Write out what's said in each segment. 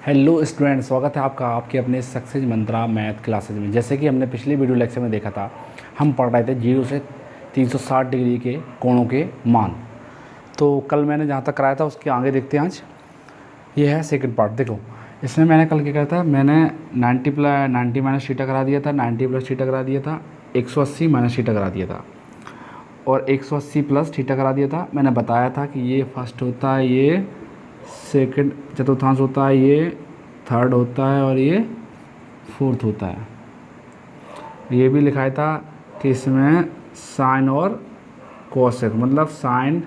Hello student, स्वागत है आपका आपके अपने सक्सेस मंत्रा मैथ क्लासेज में। जैसे कि हमने पिछले वीडियो लेक्चर में देखा था, हम पढ़ रहे थे 0 से 360 डिग्री के कोणों के मान। तो कल मैंने जहाँ तक कराया था उसके आगे देखते हैं आज। ये है सेकंड पार्ट। देखो, इसमें मैंने कल क्या करा था, मैंने 90 माइनस थीटा करा दिया था, 90 प्लस थीटा करा दिया था, 180 माइनस थीटा करा दिया था और 180 प्लस थीटा करा दिया था। मैंने बताया था कि ये फर्स्ट होता है, ये सेकंड चतुर्थांश होता है, ये थर्ड होता है और ये फोर्थ होता है। ये भी लिखाया था कि इसमें साइन और कोसेक, मतलब साइन,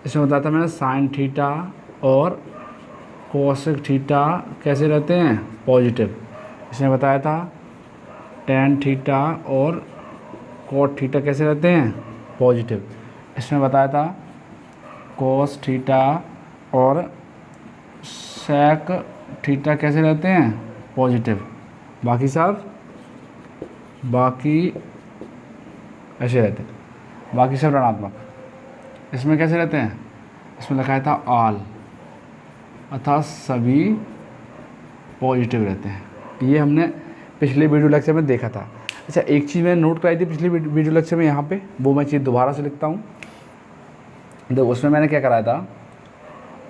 इसमें बताया था मैंने साइन थीटा और कोसेक थीटा कैसे रहते हैं, पॉजिटिव। इसमें बताया था टेन थीटा और कोट थीटा कैसे रहते हैं, पॉजिटिव। इसमें बताया था कोस थीटा और सेक थीटा कैसे रहते हैं, पॉजिटिव। बाकी ऐसे रहते हैं, बाकी सब ऋणात्मक। इसमें कैसे रहते हैं, इसमें लिखा था ऑल, अर्थात सभी पॉजिटिव रहते हैं। ये हमने पिछले वीडियो लेक्चर में देखा था। अच्छा, एक चीज़ मैंने नोट कराई थी पिछले वीडियो लेक्चर में यहाँ पे, वो मैं चीज़ दोबारा से लिखता हूँ। देखो, उसमें मैंने क्या कराया था,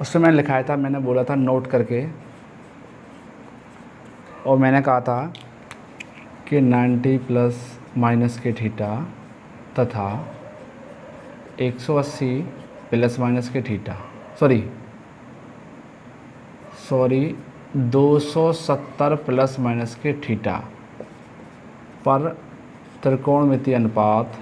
उसमें मैंने लिखाया था, मैंने बोला था नोट करके, और मैंने कहा था कि 90 प्लस माइनस के थीटा तथा 180 प्लस माइनस के थीटा, सॉरी 270 प्लस माइनस के थीटा पर त्रिकोणमितीय अनुपात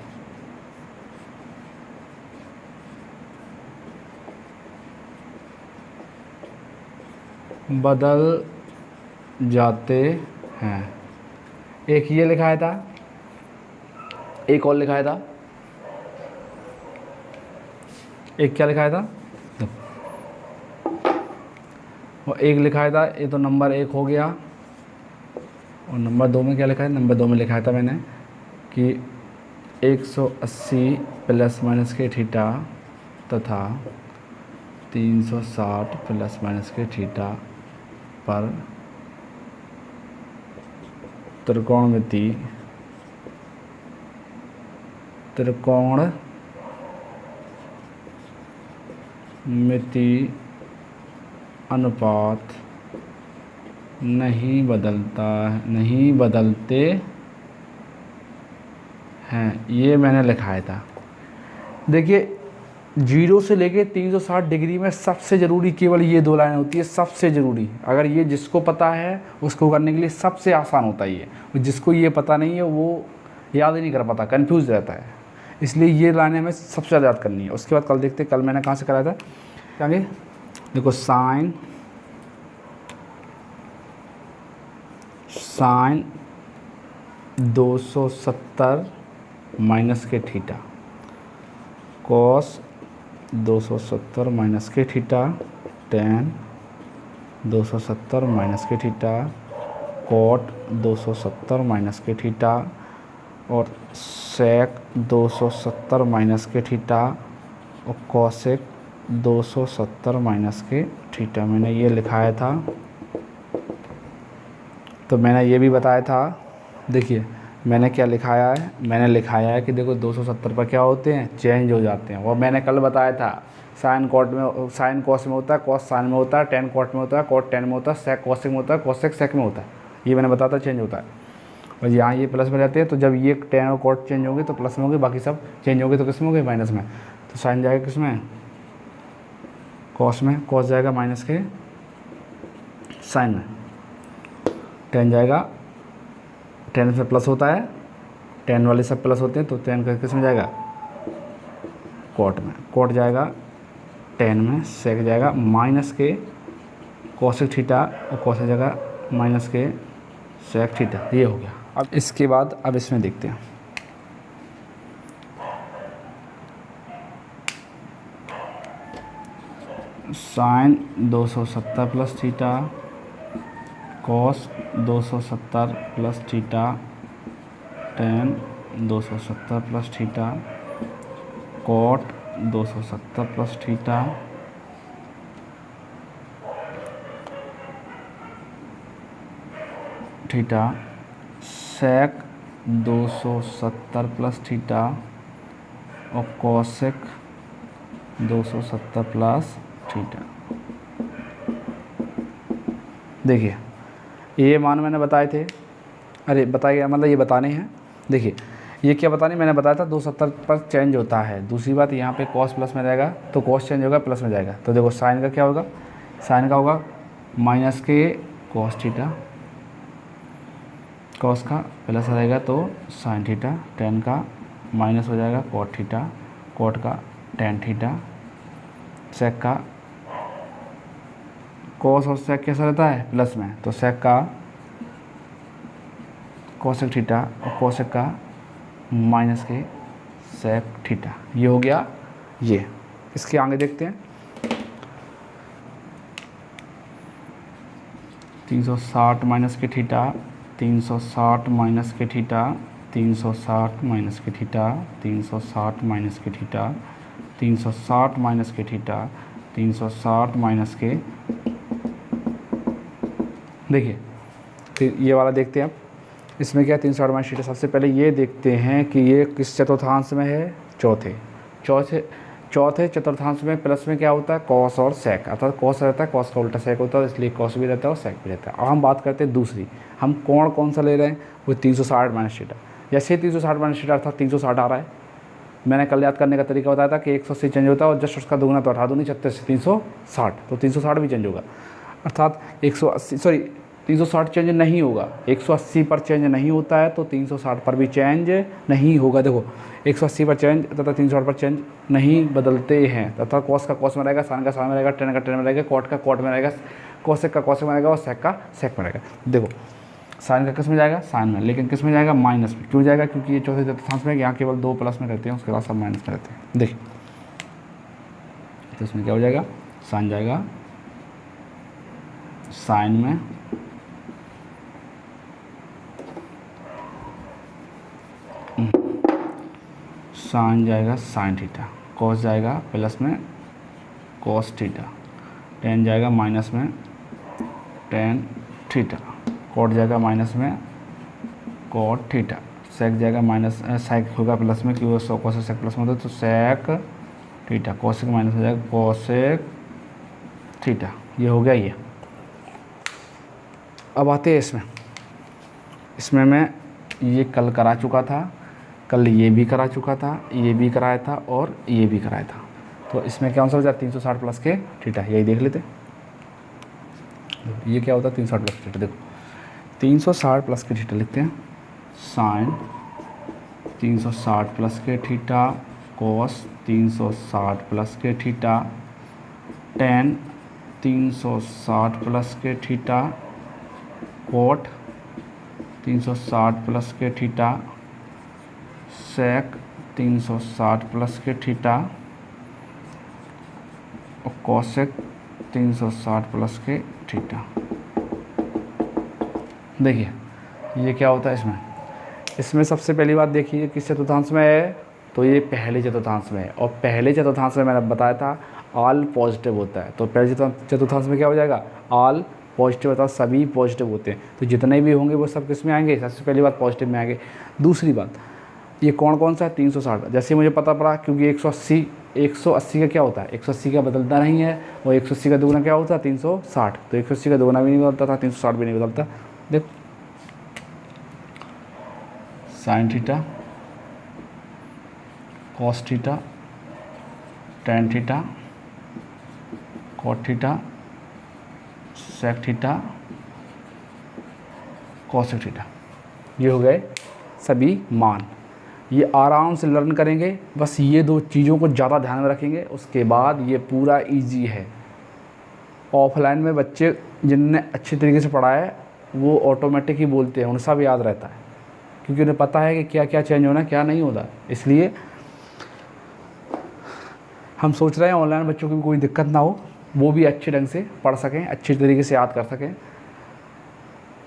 बदल जाते हैं। एक ये लिखाया था, एक और लिखाया था, एक क्या लिखाया था और एक लिखाया था। ये तो नंबर 1 हो गया। और नंबर 2 में क्या लिखा है, नंबर 2 में लिखाया था मैंने कि 180 प्लस माइनस के थीटा तथा 360 प्लस माइनस के थीटा पर त्रिकोणमिति अनुपात नहीं बदलते हैं, ये मैंने लिखाया था। देखिए, 0 से लेके 360 डिग्री में सबसे ज़रूरी केवल ये 2 लाइन होती है, सबसे ज़रूरी। अगर ये जिसको पता है उसको करने के लिए सबसे आसान होता है ये, और जिसको ये पता नहीं है वो याद ही नहीं कर पाता, कंफ्यूज रहता है। इसलिए ये लाइनें हमें सबसे ज़्यादा याद करनी है। उसके बाद कल देखते हैं, कल मैंने कहाँ से कराया था, आगे देखो, साइन 270 माइनस के थीटा, कॉस 270 माइनस के थीटा, टेन 270 माइनस के थीटा, कॉट 270 माइनस के थीटा और सेक 270 माइनस के थीटा और कॉसेक 270 माइनस के थीटा। मैंने ये लिखाया था। तो मैंने ये भी बताया था, देखिए मैंने क्या लिखाया है, मैंने लिखाया है कि देखो 270 पर क्या होते हैं, चेंज हो जाते हैं। और मैंने कल बताया था साइन कॉट में, साइन कॉस में होता है, कॉस साइन में होता है, टेन कॉट में होता है, कॉट टेन में होता है, सेक कॉसेक में होता है, कॉसेक सेक में होता है। ये मैंने बताया था, चेंज होता है। और यहाँ ये प्लस में रहते हैं, तो जब ये टेन और कॉट चेंज होंगे तो प्लस में होंगे, बाकी सब चेंज होंगे तो किस में होंगे, माइनस में। तो साइन जाएगा किस में, कॉस में, कॉस जाएगा माइनस के साइन में, टेन जाएगा, टेन में प्लस होता है, टेन वाले सब प्लस होते हैं, तो टेन का किस में जाएगा, कॉट में, कॉट जाएगा टेन में, सेक जाएगा माइनस के कोसेक थीटा और कोसेक जाएगा माइनस के सेक थीटा। ये हो गया। अब इसके बाद अब इसमें देखते हैं, sine 270 plus theta, cos 270 plus theta, tan 270 plus theta, cot 270 plus theta theta sec 270 plus theta और कोसेक 270 प्लस थीटा। देखिए ये मान मैंने बताए थे, अरे बताइए मतलब ये बताने हैं। देखिए ये क्या बताने, मैंने बताया था 270 पर चेंज होता है। दूसरी बात यहाँ पे कॉस प्लस में रहेगा तो कॉस चेंज होगा प्लस में जाएगा। तो देखो साइन का क्या होगा, साइन का होगा माइनस के कॉस थीटा, कॉस का प्लस रहेगा तो साइन थीटा, टेन का माइनस हो जाएगा कॉट थीटा, कॉट का टेन थीटा, सेक का कॉस और सेक कैसा रहता है प्लस में, तो सेक का कोसेक थीटा और कोसेक का माइनस के सेक थीटा। ये हो गया ये। इसके आगे देखते हैं 360 माइनस के थीटा, 360 माइनस के थीटा, 360 माइनस के थीटा, 360 माइनस के थीटा, 360 माइनस के थीटा, 360 माइनस के। देखिए फिर ये वाला देखते हैं अब, इसमें क्या है 360 माइनस थीटा। सबसे पहले ये देखते हैं कि ये किस चतुर्थांश में है, चौथे चतुर्थांश में। प्लस में क्या होता है कॉस और सेक, अर्थात कॉस रहता है, कॉस का उल्टा सेक होता है, इसलिए कॉस भी रहता है और सेक भी रहता है। अब हम बात करते हैं दूसरी, हम कोण कौन सा ले रहे हैं, वो 360 माइनस थीटा। जैसे 360 माइनस थीटा अर्थात 360 आ रहा है, मैंने कल याद करने का तरीका बताया था कि 180 चेंज होता है और जस्ट उसका दुगना तो हटा दो, नहीं 36 से 360, तो 360 भी चेंज होगा। अर्थात 360 चेंज नहीं होगा, 180 पर चेंज नहीं होता है तो 360 पर भी चेंज नहीं होगा। देखो 180 पर चेंज तथा 360 पर चेंज नहीं बदलते हैं, तथा कॉस का कॉस में रहेगा, साइन का साइन में रहेगा, टेन का टेन में रहेगा, कॉट का कॉट में रहेगा, कोसेक का कोसेक में रहेगा और सेक का सेक में रहेगा। देखो साइन का किस में जाएगा, साइन में, लेकिन किस में जाएगा, माइनस में। क्यों जाएगा, क्योंकि ये चौथे चतुर्थांश में, यहाँ केवल 2 प्लस में रहते हैं, उसके बाद सब माइनस में रहते हैं। देखिए तो इसमें क्या हो जाएगा, साइन जाएगा साइन में, साइन जाएगा साइन थीटा, कॉस जाएगा प्लस में कॉस थीटा, टेन जाएगा माइनस में टेन थीटा, कॉट जाएगा माइनस में कॉट थीटा, सेक जाएगा माइनस, सेक होगा प्लस में क्योंकि कॉसेक सेक प्लस में होता है तो सेक थीटा, कॉसेक माइनस हो जाएगा कॉसेक थीटा। ये हो गया ये। अब आते हैं इसमें मैं ये कल करा चुका था, कल ये भी करा चुका था, ये भी कराया था और ये भी कराया था। तो इसमें क्या आंसर हो जाए 360 प्लस के थीटा, यही देख लेते। ये क्या होता है 360 प्लस थीटा, देखो 360 प्लस के थीटा लिखते हैं, साइन 360 प्लस के थीटा, कॉस 360 प्लस के थीटा, टेन 360 प्लस के थीटा, कॉट 360 प्लस के थीटा, सेक 360 प्लस के थीटा और कोसेक 360 प्लस के थीटा। देखिए ये क्या होता है इसमें सबसे पहली बात देखिए किस चतुर्थांश में है, तो ये पहले चतुर्थांश में है, और पहले चतुर्थांश में मैंने बताया था ऑल पॉजिटिव होता है। तो पहले चतुर्थांश में क्या हो जाएगा, ऑल पॉजिटिव होता है, सभी पॉजिटिव होते हैं, तो जितने भी होंगे वो सब किस में आएंगे, सबसे पहली बात पॉजिटिव में आएंगे। दूसरी बात ये कोण कौन सा है 360, जैसे मुझे पता पड़ा क्योंकि 180 का क्या होता है, 180 का बदलता नहीं है, और 180 का दुगना क्या होता है 360, तो 180 का दुगना भी नहीं बदलता था, 360 भी नहीं बदलता। देखो sine theta, cos theta, tan theta, cot theta, sec theta, cosec theta, ये हो गए सभी मान। ये आराम से लर्न करेंगे, बस ये 2 चीज़ों को ज़्यादा ध्यान में रखेंगे, उसके बाद ये पूरा इजी है। ऑफलाइन में बच्चे जिनने अच्छे तरीके से पढ़ा है वो ऑटोमेटिक ही बोलते हैं, उन्हें सब याद रहता है, क्योंकि उन्हें पता है कि क्या क्या चेंज होना है क्या नहीं होता। इसलिए हम सोच रहे हैं ऑनलाइन बच्चों की भी कोई दिक्कत ना हो, वो भी अच्छे ढंग से पढ़ सकें, अच्छे तरीके से याद कर सकें,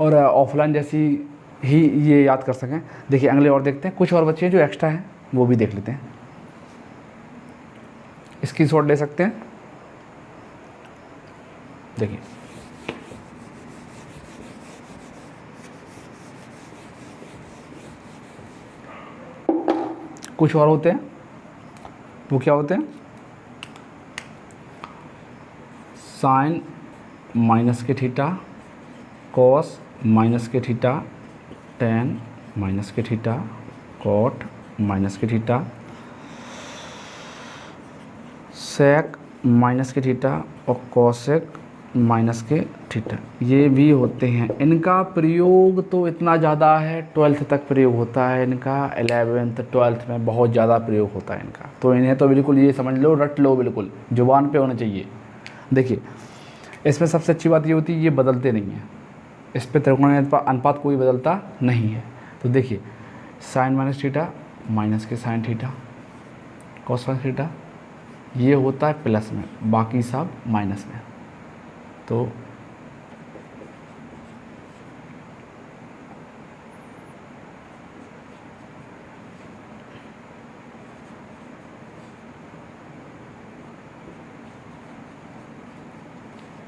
और ऑफलाइन जैसी ही ये याद कर सकें। देखिए अगले और देखते हैं, कुछ और बच्चे जो एक्स्ट्रा हैं वो भी देख लेते हैं, स्क्रीनशॉट ले सकते हैं। देखिए कुछ और होते हैं, वो क्या होते हैं, साइन माइनस के थीटा, कॉस माइनस के थीटा, टेन माइनस के थीटा, कॉट माइनस के थीटा, सेक माइनस के थीटा और कॉसेक माइनस के थीटा, ये भी होते हैं। इनका प्रयोग तो इतना ज़्यादा है, 12th तक प्रयोग होता है इनका, 11th 12th में बहुत ज़्यादा प्रयोग होता है इनका। तो इन्हें तो बिल्कुल ये समझ लो, रट लो, बिल्कुल जुबान पे होना चाहिए। देखिए इसमें सबसे अच्छी बात ये होती है, ये बदलते नहीं हैं, इस पे त्रिकोणीय अनुपात कोई बदलता नहीं है। तो देखिए साइन माइनस थीटा माइनस के sign theta, cos minus theta, ये होता है प्लस में, बाकी सब माइनस में। तो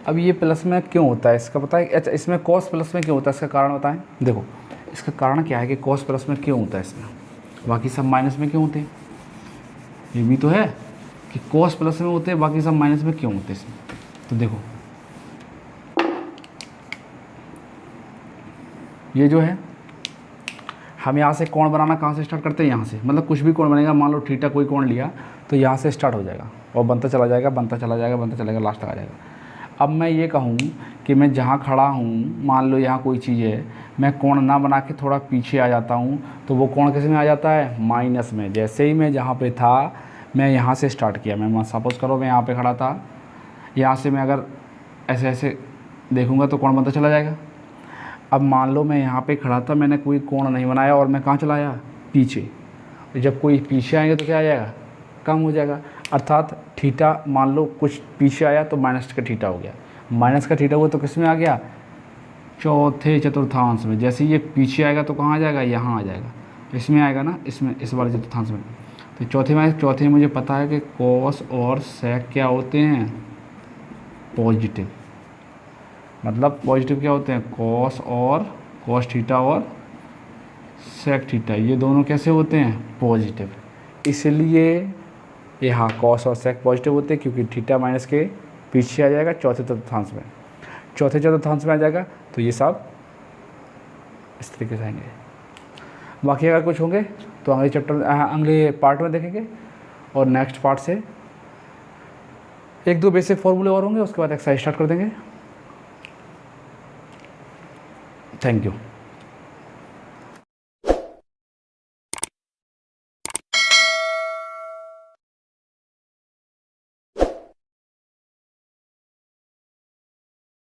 अब ये प्लस में क्यों होता है इसका पता है? अच्छा, इसमें कॉस प्लस में क्यों होता है, इसका कारण बताएं। देखो इसका कारण क्या है कि कॉस प्लस में क्यों होता है इसमें, बाकी सब माइनस में क्यों होते हैं? ये भी तो है कि कॉस प्लस में होते हैं, बाकी सब माइनस में क्यों होते हैं इसमें। तो देखो ये जो है, हम यहाँ से कोण बनाना कहाँ से स्टार्ट करते हैं, यहाँ से, मतलब कुछ भी कोण बनेगा, मान लो थीटा कोई कोण लिया तो यहाँ से स्टार्ट हो जाएगा और बनता चला जाएगा, बनता चला जाएगा, बनता चलेगा, लास्ट तक आ जाएगा। अब मैं ये कहूँ कि मैं जहाँ खड़ा हूँ, मान लो यहाँ कोई चीज़ है, मैं कोण ना बना के थोड़ा पीछे आ जाता हूँ, तो वो कोण किस में आ जाता है, माइनस में। जैसे ही मैं जहाँ पे था, मैं यहाँ से स्टार्ट किया, मैं सपोज़ करो मैं यहाँ पे खड़ा था, यहाँ से मैं अगर ऐसे ऐसे देखूँगा तो कोण बनता चला जाएगा। अब मान लो मैं यहाँ पे खड़ा था, मैंने कोई कोण नहीं बनाया और मैं कहाँ चला आया, पीछे। जब कोई पीछे आएंगे तो क्या आ जाएगा, कम हो जाएगा। अर्थात थीटा मान लो कुछ पीछे आया तो माइनस का थीटा हो गया, माइनस का थीटा हुआ तो किस में आ गया, चौथे चतुर्थांश में। जैसे ये पीछे आएगा तो कहाँ आ जाएगा, यहाँ आ जाएगा, इसमें आएगा ना, इसमें, इस वाले चतुर्थांश में। तो चौथे में मुझे पता है कि कॉस और सेक क्या होते हैं, पॉजिटिव। मतलब पॉजिटिव क्या होते हैं, कॉस थीटा और सेक थीटा, ये दोनों कैसे होते हैं, पॉजिटिव। इसलिए यहाँ कॉस और सेक पॉजिटिव होते हैं, क्योंकि थीटा माइनस के पीछे आ जाएगा चौथे चतुर्थांश में, चौथे चतुर्थांश में आ जाएगा। तो ये सब इस तरीके से आएंगे। बाकी अगर कुछ होंगे तो अगले चैप्टर, अगले पार्ट में देखेंगे, और नेक्स्ट पार्ट से 1-2 बेसिक फॉर्मूले और होंगे, उसके बाद एक्सरसाइज स्टार्ट कर देंगे। Thank you.